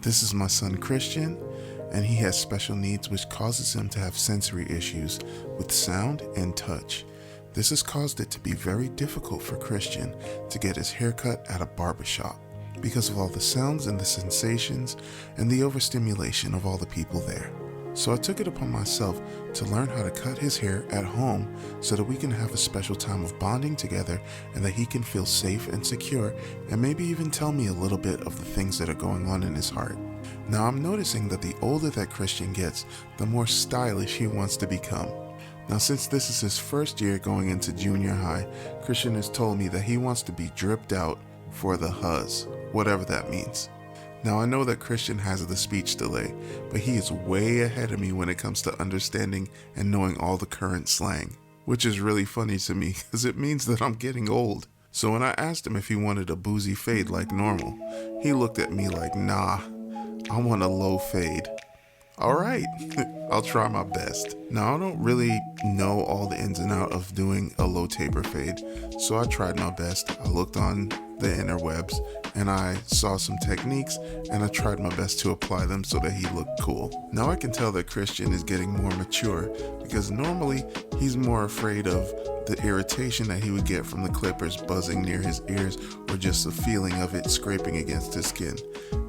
This is my son Christian, and he has special needs which causes him to have sensory issues with sound and touch. This has caused it to be very difficult for Christian to get his hair cut at a barbershop because of all the sounds and the sensations and the overstimulation of all the people there. So I took it upon myself to learn how to cut his hair at home so that we can have a special time of bonding together and that he can feel safe and secure and maybe even tell me a little bit of the things that are going on in his heart. Now I'm noticing that the older that Christian gets, the more stylish he wants to become. Now since this is his first year going into junior high, Christian has told me that he wants to be dripped out for the Huzz, whatever that means. Now I know that Christian has the speech delay, but he is way ahead of me when it comes to understanding and knowing all the current slang, which is really funny to me because it means that I'm getting old. So when I asked him if he wanted a boozy fade like normal, he looked at me like, nah, I want a low fade. Alright, I'll try my best. Now I don't really know all the ins and outs of doing a low taper fade, so I tried my best. I looked on the interwebs and I saw some techniques and I tried my best to apply them so that he looked cool. Now I can tell that Christian is getting more mature because normally he's more afraid of the irritation that he would get from the clippers buzzing near his ears or just the feeling of it scraping against his skin.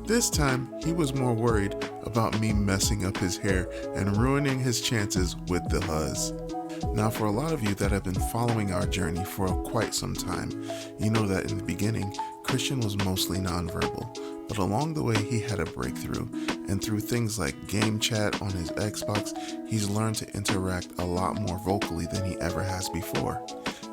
This time he was more worried about me messing up his hair and ruining his chances with the Huzz. Now for a lot of you that have been following our journey for quite some time, you know that in the beginning, Christian was mostly nonverbal, but along the way he had a breakthrough, and through things like game chat on his Xbox, he's learned to interact a lot more vocally than he ever has before,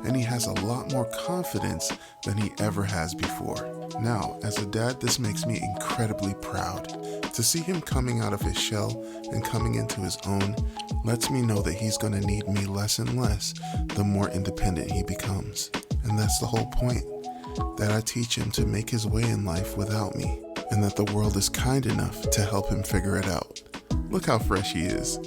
and he has a lot more confidence than he ever has before. Now, as a dad, this makes me incredibly proud. To see him coming out of his shell and coming into his own lets me know that he's going to need me less and less the more independent he becomes. And that's the whole point, that I teach him to make his way in life without me, and that the world is kind enough to help him figure it out. Look how fresh he is.